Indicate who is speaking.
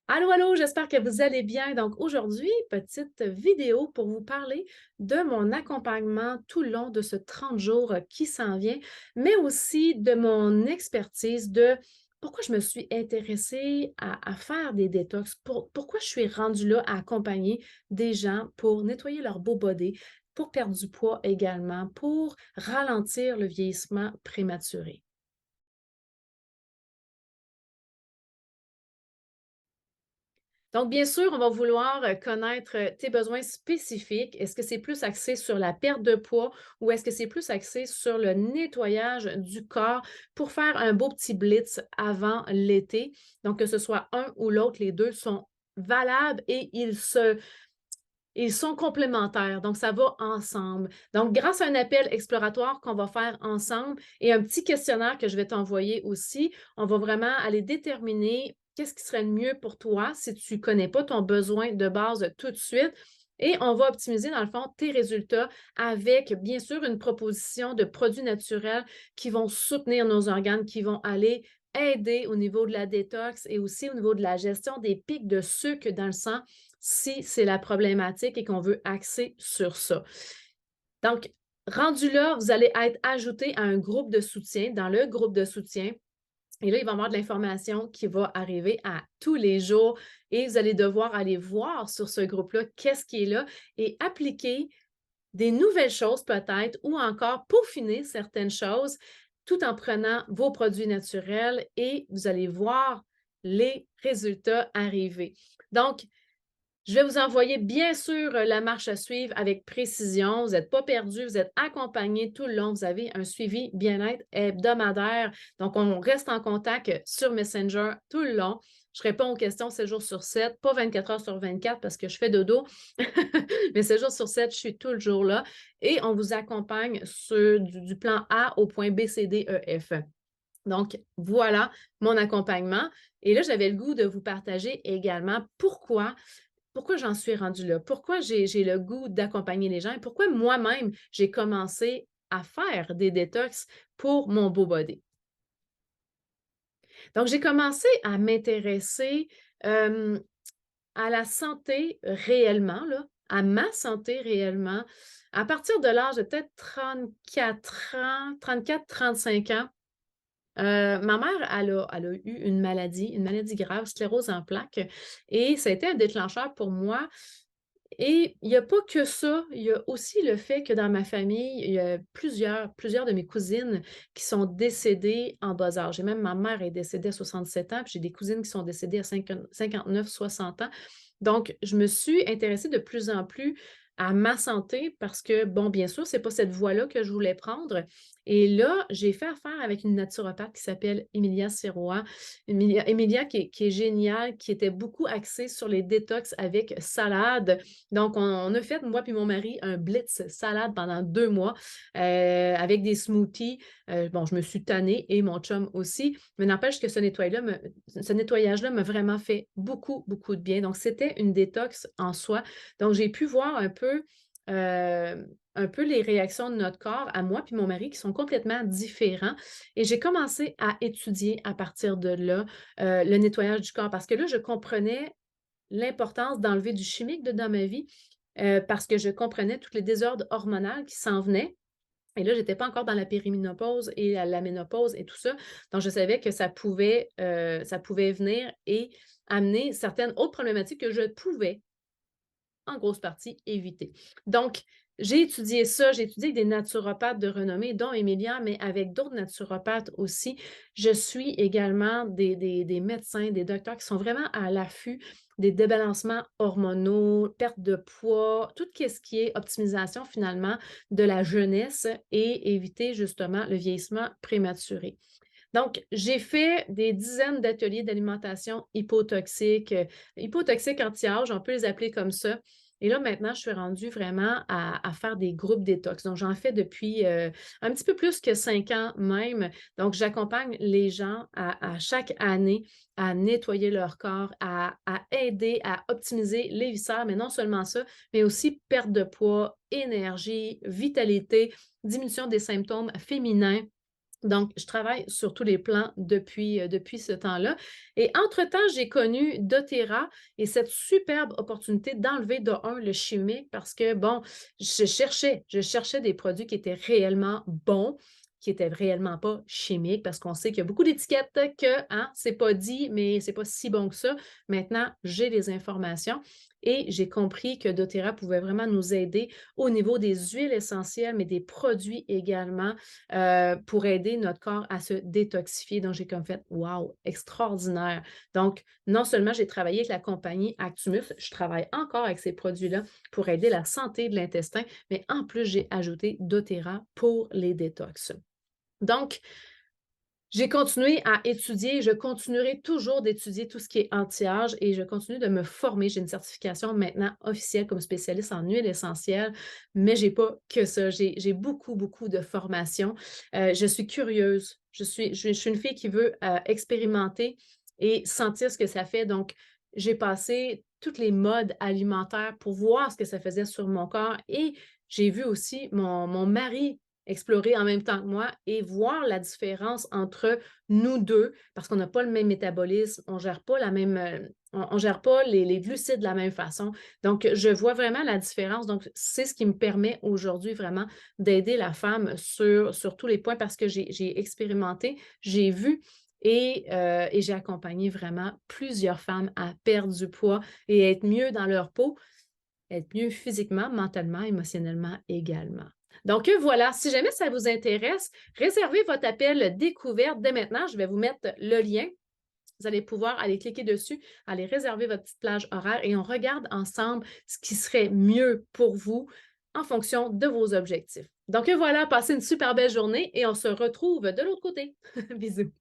Speaker 1: Allô, allô, j'espère que vous allez bien. Donc aujourd'hui, petite vidéo pour vous parler de mon accompagnement tout le long de ce 30 jours qui s'en vient, mais aussi de mon expertise de pourquoi je me suis intéressée à faire des détox, pourquoi je suis rendue là à accompagner des gens pour nettoyer leur beau body, pour perdre du poids également, pour ralentir le vieillissement prématuré. Donc, bien sûr, on va vouloir connaître tes besoins spécifiques. Est-ce que c'est plus axé sur la perte de poids ou est-ce que c'est plus axé sur le nettoyage du corps pour faire un beau petit blitz avant l'été? Donc, que ce soit un ou l'autre, les deux sont valables et ils sont complémentaires, donc ça va ensemble. Donc, grâce à un appel exploratoire qu'on va faire ensemble et un petit questionnaire que je vais t'envoyer aussi, on va vraiment aller déterminer qu'est-ce qui serait le mieux pour toi si tu ne connais pas ton besoin de base tout de suite. Et on va optimiser, dans le fond, tes résultats avec, bien sûr, une proposition de produits naturels qui vont soutenir nos organes, qui vont aller aider au niveau de la détox et aussi au niveau de la gestion des pics de sucre dans le sang si c'est la problématique et qu'on veut axer sur ça. Donc, rendu là, vous allez être ajouté à un groupe de soutien, dans le groupe de soutien. Et là, il va y avoir de l'information qui va arriver à tous les jours et vous allez devoir aller voir sur ce groupe-là qu'est-ce qui est là et appliquer des nouvelles choses peut-être ou encore peaufiner certaines choses tout en prenant vos produits naturels et vous allez voir les résultats arriver. Donc, je vais vous envoyer bien sûr la marche à suivre avec précision. Vous n'êtes pas perdu, vous êtes accompagné tout le long. Vous avez un suivi bien-être hebdomadaire. Donc, on reste en contact sur Messenger tout le long. Je réponds aux questions 7 jours sur 7, pas 24 heures sur 24 parce que je fais dodo, mais 7 jours sur 7, je suis tout le jour là. Et on vous accompagne du plan A au point B, C, D, E, F. Donc, voilà mon accompagnement. Et là, j'avais le goût de vous partager également pourquoi j'en suis rendue là? Pourquoi j'ai le goût d'accompagner les gens et pourquoi moi-même, j'ai commencé à faire des détox pour mon beau body? Donc, j'ai commencé à m'intéresser, hem, à la santé réellement, là, à ma santé réellement, à partir de l'âge de peut-être 34 ans, 34-35 ans. Ma mère, elle a eu une maladie grave, sclérose en plaques et ça a été un déclencheur pour moi. Et il y a pas que ça, il y a aussi le fait que dans ma famille, il y a plusieurs de mes cousines qui sont décédées en bas âge et même ma mère est décédée à 67 ans, puis j'ai des cousines qui sont décédées à 59-60 ans. Donc je me suis intéressée de plus en plus à ma santé parce que, bon, bien sûr, c'est pas cette voie-là que je voulais prendre et là, j'ai fait affaire avec une naturopathe qui s'appelle Emilia Sirois. Emilia qui est géniale, qui était beaucoup axée sur les détox avec salade. Donc, on a fait, moi puis mon mari, un blitz salade pendant 2 mois avec des smoothies. Bon, je me suis tannée et mon chum aussi, mais n'empêche que ce nettoyage-là m'a vraiment fait beaucoup, beaucoup de bien. Donc, c'était une détox en soi. Donc, j'ai pu voir un peu les réactions de notre corps à moi puis mon mari qui sont complètement différents et j'ai commencé à étudier à partir de là, le nettoyage du corps parce que là, je comprenais l'importance d'enlever du chimique de dans ma vie, parce que je comprenais tous les désordres hormonaux qui s'en venaient et là, j'étais pas encore dans la périménopause et la ménopause et tout ça. Donc je savais que ça pouvait venir et amener certaines autres problématiques que je pouvais en grosse partie éviter. Donc, j'ai étudié ça, j'ai étudié avec des naturopathes de renommée, dont Emilia, mais avec d'autres naturopathes aussi. Je suis également des médecins, des docteurs qui sont vraiment à l'affût des débalancements hormonaux, perte de poids, tout ce qui est optimisation finalement de la jeunesse et éviter justement le vieillissement prématuré. Donc, j'ai fait des dizaines d'ateliers d'alimentation hypotoxique, hypotoxique anti-âge, on peut les appeler comme ça. Et là, maintenant, je suis rendue vraiment à faire des groupes détox. Donc, j'en fais depuis un petit peu plus que 5 ans même. Donc, j'accompagne les gens à chaque année à nettoyer leur corps, à aider à optimiser les viscères, mais non seulement ça, mais aussi perte de poids, énergie, vitalité, diminution des symptômes féminins Donc, je travaille sur tous les plans depuis ce temps-là et entre-temps, j'ai connu doTERRA et cette superbe opportunité d'enlever de un le chimique parce que, bon, je cherchais des produits qui étaient réellement bons, qui étaient réellement pas chimiques parce qu'on sait qu'il y a beaucoup d'étiquettes que, hein, c'est pas dit, mais c'est pas si bon que ça. Maintenant, j'ai les informations et j'ai compris que doTERRA pouvait vraiment nous aider au niveau des huiles essentielles, mais des produits également pour aider notre corps à se détoxifier. Donc, j'ai comme fait, wow, extraordinaire. Donc, non seulement j'ai travaillé avec la compagnie Actumus, je travaille encore avec ces produits-là pour aider la santé de l'intestin, mais en plus, j'ai ajouté doTERRA pour les détox. Donc, j'ai continué à étudier, je continuerai toujours d'étudier tout ce qui est anti-âge et je continue de me former. J'ai une certification maintenant officielle comme spécialiste en huile essentielle, mais j'ai pas que ça. J'ai beaucoup, beaucoup de formations. Je suis curieuse. Je suis une fille qui veut expérimenter et sentir ce que ça fait. Donc, j'ai passé toutes les modes alimentaires pour voir ce que ça faisait sur mon corps et j'ai vu aussi mon mari explorer en même temps que moi et voir la différence entre nous 2 parce qu'on n'a pas le même métabolisme, on gère pas la même, on gère pas les glucides de la même façon. Donc, je vois vraiment la différence. Donc, c'est ce qui me permet aujourd'hui vraiment d'aider la femme sur tous les points parce que j'ai expérimenté, j'ai vu et j'ai accompagné vraiment plusieurs femmes à perdre du poids et être mieux dans leur peau. Être mieux physiquement, mentalement, émotionnellement également. Donc, voilà, si jamais ça vous intéresse, réservez votre appel découverte dès maintenant. Je vais vous mettre le lien. Vous allez pouvoir aller cliquer dessus, aller réserver votre petite plage horaire et on regarde ensemble ce qui serait mieux pour vous en fonction de vos objectifs. Donc, voilà, passez une super belle journée et on se retrouve de l'autre côté. Bisous.